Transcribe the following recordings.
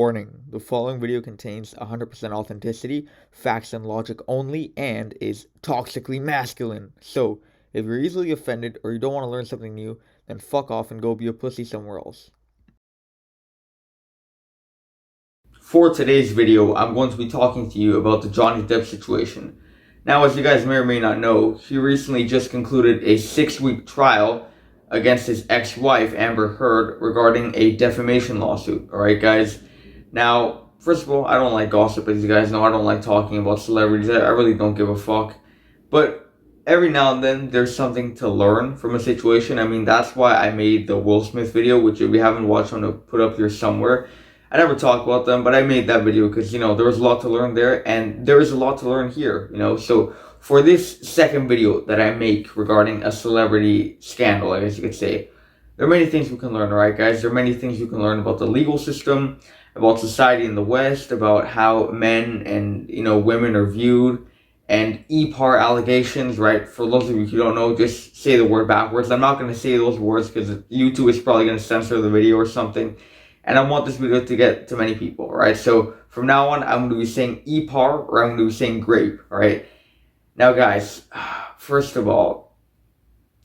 Warning, the following video contains 100% authenticity, facts and logic only, and is toxically masculine. So, if you're easily offended or you don't want to learn something new, then fuck off and go be a pussy somewhere else. For today's video, I'm going to be talking to you about the Johnny Depp situation. Now, as you guys may or may not know, he recently just concluded a 6-week trial against his ex-wife, Amber Heard, regarding a defamation lawsuit. Alright, guys? Now, first of all, I don't like gossip, as you guys know. I don't like talking about celebrities. I really don't give a fuck. But every now and then, there's something to learn from a situation. I mean, that's why I made the Will Smith video, which if you haven't watched, I'm going to put up here somewhere. I never talk about them, but I made that video because, there was a lot to learn there, and there is a lot to learn here, So, for this second video that I make regarding a celebrity scandal, I guess you could say, there are many things we can learn, alright, guys? There are many things you can learn about the legal system, about society in the West, about how men and, women are viewed, and EPAR allegations, right? For those of you who don't know, just say the word backwards. I'm not going to say those words because YouTube is probably going to censor the video or something. And I want this video to get to many people, right? So from now on, I'm going to be saying EPAR or I'm going to be saying grape, alright? Now, guys, first of all,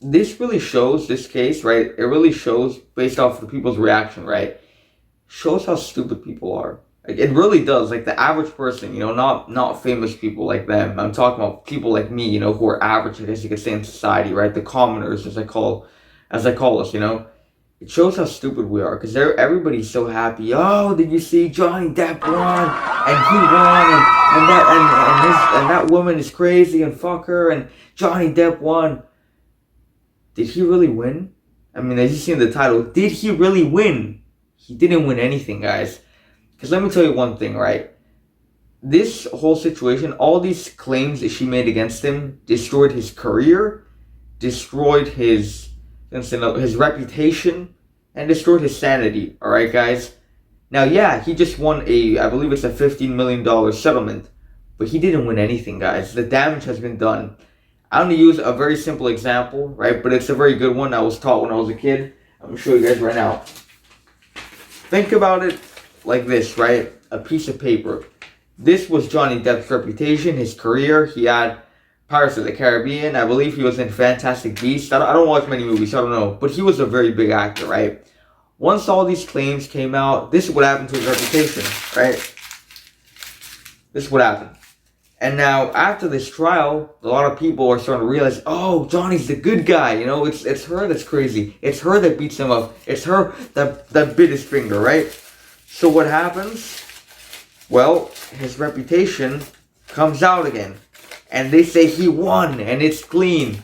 this really shows, this case, right? It really shows, based off of people's reaction, right? Shows how stupid people are. Like, it really does. Like, the average person, not famous people like them. I'm talking about people like me, who are average, I guess you could say, in society, right? The commoners, as I call us, It shows how stupid we are, because everybody's so happy. Oh, did you see Johnny Depp won, and he won, and that woman is crazy, and fuck her, and Johnny Depp won. Did he really win? I mean, as you see in the title, did he really win? He didn't win anything, guys. Because let me tell you one thing, right? This whole situation, all these claims that she made against him, destroyed his career, destroyed his reputation, and destroyed his sanity, alright, guys? Now, yeah, he just won I believe it's a $15 million settlement, but he didn't win anything, guys. The damage has been done. I'm going to use a very simple example, right, but it's a very good one I was taught when I was a kid. I'm going to show you guys right now. Think about it like this, right? A piece of paper. This was Johnny Depp's reputation, his career. He had Pirates of the Caribbean. I believe he was in Fantastic Beasts. I don't watch many movies, so I don't know. But he was a very big actor, right? Once all these claims came out, this is what happened to his reputation, right? This is what happened. And now, after this trial, a lot of people are starting to realize, oh, Johnny's the good guy, It's her that's crazy. It's her that beats him up. It's her that bit his finger, right? So what happens? Well, his reputation comes out again. And they say he won, and it's clean.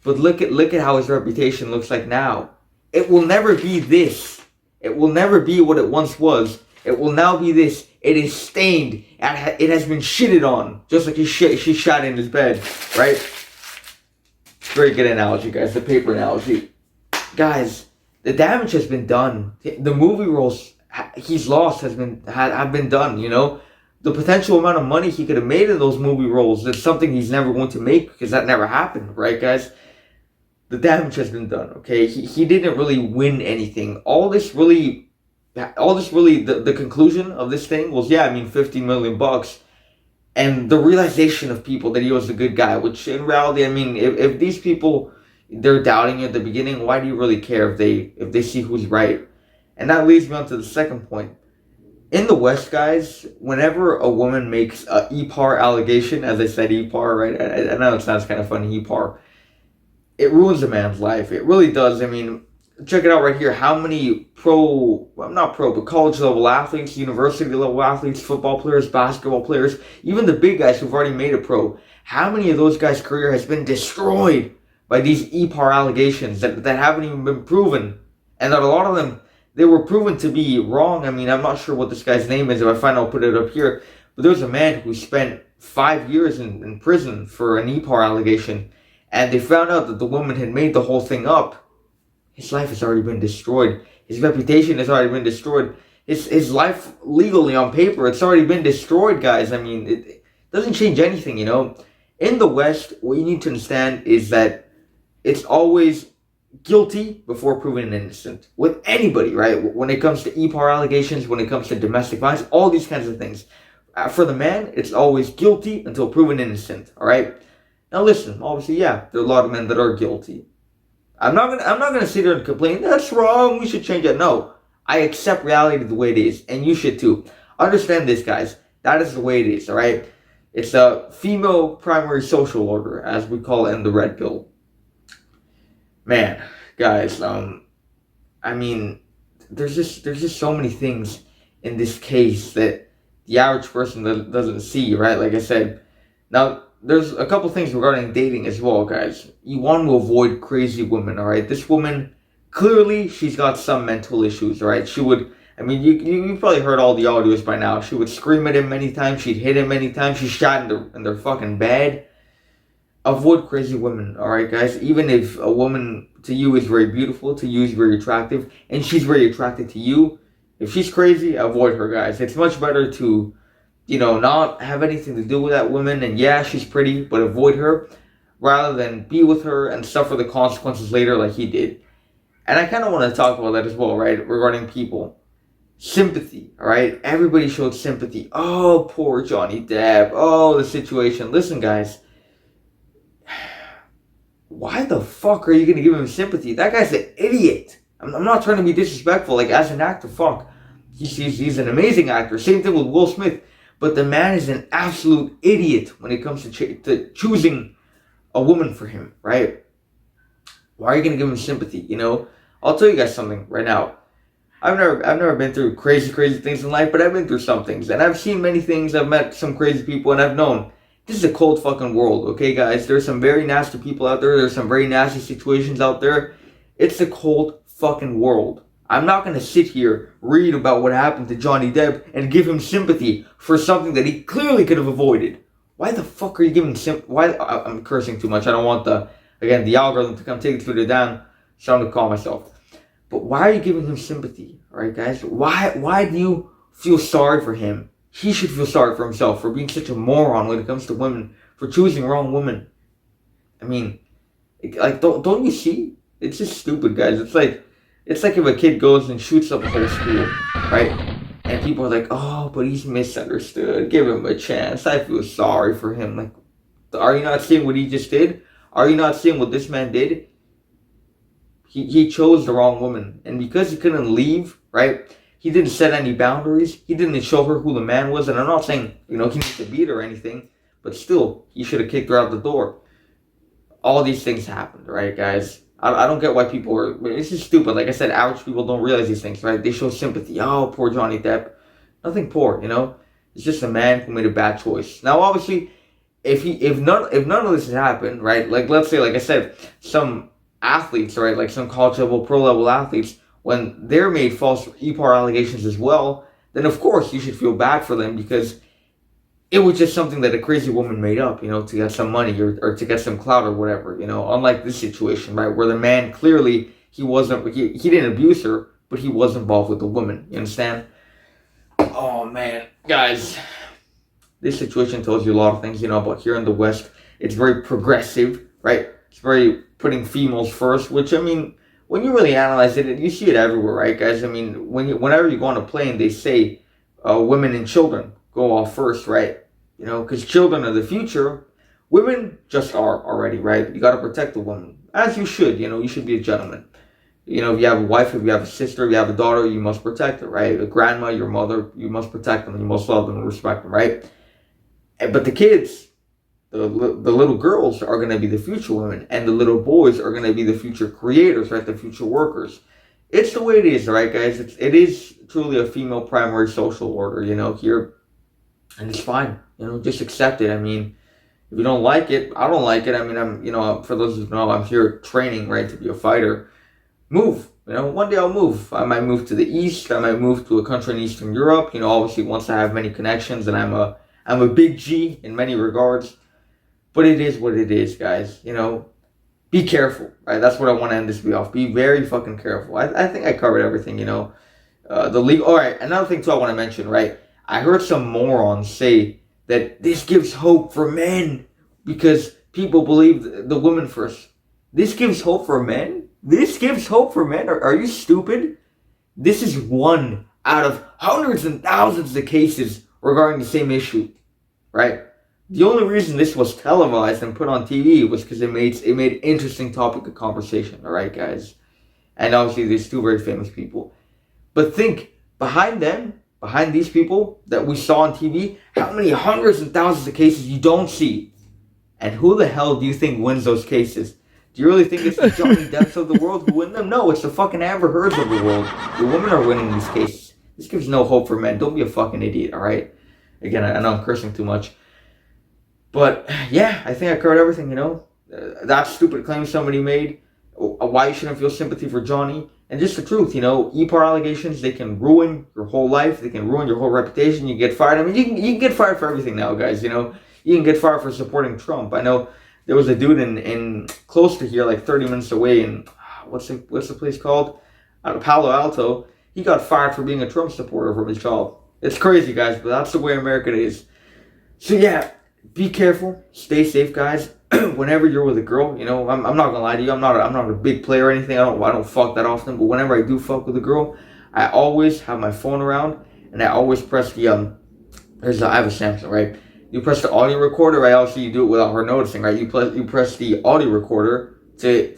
But look at how his reputation looks like now. It will never be this. It will never be what it once was. It will now be this. It is stained. It has been shitted on. Just like she shot in his bed. Right? Very good analogy, guys. The paper analogy. Guys, the damage has been done. The movie roles he's lost have been done, The potential amount of money he could have made in those movie roles, that's something he's never going to make because that never happened, right, guys? The damage has been done, okay? He didn't really win anything. All this really, the conclusion of this thing was, yeah, I mean, $15 million. And the realization of people that he was the good guy, which in reality, I mean, if these people, they're doubting you at the beginning, why do you really care if they see who's right? And that leads me on to the second point. In the West, guys, whenever a woman makes a EPAR allegation, as I said, EPAR, right? I know it sounds kind of funny, EPAR. It ruins a man's life. It really does. I mean, check it out right here. How many college level athletes, university level athletes, football players, basketball players, even the big guys who've already made a pro, how many of those guys' career has been destroyed by these EPAR allegations that haven't even been proven? And that a lot of them, they were proven to be wrong. I mean, I'm not sure what this guy's name is. If I find I'll put it up here. But there was a man who spent 5 years in prison for an EPAR allegation. And they found out that the woman had made the whole thing up. His life has already been destroyed. His reputation has already been destroyed. His life, legally on paper, it's already been destroyed, guys. I mean, it doesn't change anything, In the West, what you need to understand is that it's always guilty before proven innocent with anybody, right? When it comes to EPAR allegations, when it comes to domestic violence, all these kinds of things. For the man, it's always guilty until proven innocent, all right? Now listen, obviously, yeah, there are a lot of men that are guilty. I'm not gonna sit there and complain, that's wrong, we should change it. No, I accept reality the way it is, and you should too. Understand this, guys. That is the way it is, all right? It's a female primary social order, as we call it in the red pill. Man, guys, I mean, there's just so many things in this case that the average person doesn't see, right? Like I said, now there's a couple things regarding dating as well, guys. You want to avoid crazy women, all right? This woman, clearly, she's got some mental issues, all right? She would, I mean, you probably heard all the audios by now. She would scream at him many times. She'd hit him many times. She shot in their fucking bed. Avoid crazy women, alright, guys? Even if a woman to you is very beautiful, to you is very attractive, and she's very attracted to you, if she's crazy, avoid her, guys. It's much better to, not have anything to do with that woman, and yeah, she's pretty, but avoid her, rather than be with her and suffer the consequences later like he did. And I kind of want to talk about that as well, right, regarding people. Sympathy, alright? Everybody showed sympathy. Oh, poor Johnny Depp. Oh, the situation. Listen, guys. Why the fuck are you going to give him sympathy? That guy's an idiot. I'm not trying to be disrespectful. Like, as an actor, fuck. He's an amazing actor. Same thing with Will Smith. But the man is an absolute idiot when it comes to choosing a woman for him, right? Why are you going to give him sympathy, I'll tell you guys something right now. I've never been through crazy things in life, but I've been through some things. And I've seen many things. I've met some crazy people, and I've known. This is a cold fucking world, okay, guys? There's some very nasty people out there. There's some very nasty situations out there. It's a cold fucking world. I'm not going to sit here, read about what happened to Johnny Depp, and give him sympathy for something that he clearly could have avoided. Why the fuck are you giving sympathy? I'm cursing too much. I don't want the algorithm to come take the Twitter down. So I'm going to call myself. But why are you giving him sympathy? Alright, guys? Why do you feel sorry for him? He should feel sorry for himself for being such a moron when it comes to women, for choosing wrong women. I mean, like, don't you see? It's just stupid, guys. It's like if a kid goes and shoots up a whole school, right? And people are like, oh, but he's misunderstood. Give him a chance. I feel sorry for him. Like, are you not seeing what he just did? Are you not seeing what this man did? He chose the wrong woman. And because he couldn't leave, right? He didn't set any boundaries. He didn't show her who the man was. And I'm not saying, he needs to beat her or anything. But still, he should have kicked her out the door. All these things happened, right, guys? I don't get why people are... It's just stupid. Like I said, average people don't realize these things, right? They show sympathy. Oh, poor Johnny Depp. Nothing poor, It's just a man who made a bad choice. Now, obviously, if none of this had happened, right? Like, let's say, like I said, some athletes, right? Like some college level, pro level athletes, when they're made false EPAR allegations as well, then of course you should feel bad for them because it was just something that a crazy woman made up, to get some money or to get some clout or whatever, unlike this situation, right, where the man clearly, he didn't abuse her, but he was involved with the woman, you understand? Oh man, guys, this situation tells you a lot of things, but here in the West, it's very progressive, right? It's very putting females first, which, I mean, when you really analyze it, you see it everywhere, right, guys? I mean, whenever you go on a plane, they say women and children go off first, right? Because children are the future. Women just are already, right? You got to protect the woman, as you should. You should be a gentleman. If you have a wife, if you have a sister, if you have a daughter, you must protect her, right? A grandma, your mother, you must protect them. You must love them and respect them, right? But the kids, the little girls are going to be the future women, and the little boys are going to be the future creators, right? The future workers. It's the way it is, right, guys? It is truly a female primary social order, here, and it's fine. Just accept it. I mean, if you don't like it, I don't like it. I mean, for those who know, I'm here training, right, to be a fighter. Move. One day I'll move. I might move to the east. I might move to a country in Eastern Europe. Obviously, once I have many connections, and I'm a big G in many regards. But it is what it is, guys. Be careful, right? That's what I want to end this video off. Be very fucking careful. I think I covered everything, the legal. All right, another thing too I want to mention, right? I heard some morons say that this gives hope for men because people believe the women first. This gives hope for men? This gives hope for men. Are you stupid? This is one out of hundreds and thousands of cases regarding the same issue, right? The only reason this was televised and put on TV was because it made interesting topic of conversation, all right, guys? And obviously, there's two very famous people. But think, behind these people that we saw on TV, how many hundreds and thousands of cases you don't see? And who the hell do you think wins those cases? Do you really think it's the Johnny Depps of the world who win them? No, it's the fucking Amber Heards of the world. The women are winning these cases. This gives no hope for men. Don't be a fucking idiot, alright? Again, I know I'm cursing too much. But, yeah, I think I covered everything, you know? That stupid claim somebody made. Why you shouldn't feel sympathy for Johnny. And just the truth, you know, EPAR allegations, they can ruin your whole life. They can ruin your whole reputation. You get fired. I mean, you can get fired for everything now, guys, you know? You can get fired for supporting Trump. I know there was a dude in close to here, like 30 minutes away in, what's the place called? Out of Palo Alto. He got fired for being a Trump supporter from his job. It's crazy, guys, but that's the way America is. So, yeah, be careful. Stay safe, guys. Whenever you're with a girl, you know, I'm not gonna lie to you. I'm not a big player or anything. I don't fuck that often. But whenever I do fuck with a girl, I always have my phone around and I always press the I have a Samsung, right? You press the audio recorder, right? Obviously, you do it without her noticing, right? You press the audio recorder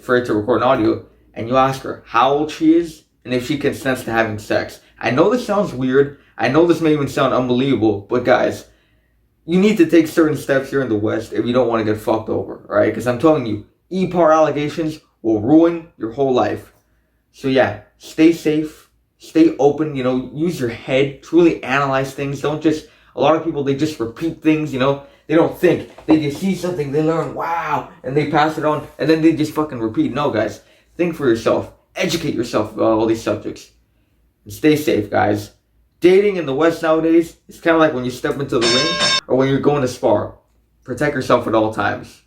for it to record an audio, and you ask her how old she is and if she consents to having sex. I know this sounds weird. I know this may even sound unbelievable, but guys, you need to take certain steps here in the West if you don't want to get fucked over, alright? Because I'm telling you, EPAR allegations will ruin your whole life. So yeah, stay safe, stay open, you know, use your head to really analyze things. Don't just, a lot of people, they just repeat things, you know? They don't think. They just see something, they learn, wow, and they pass it on, and then they just fucking repeat. No, guys, think for yourself. Educate yourself about all these subjects. And stay safe, guys. Dating in the West nowadays, it's kind of like when you step into the ring or when you're going to spar. Protect yourself at all times.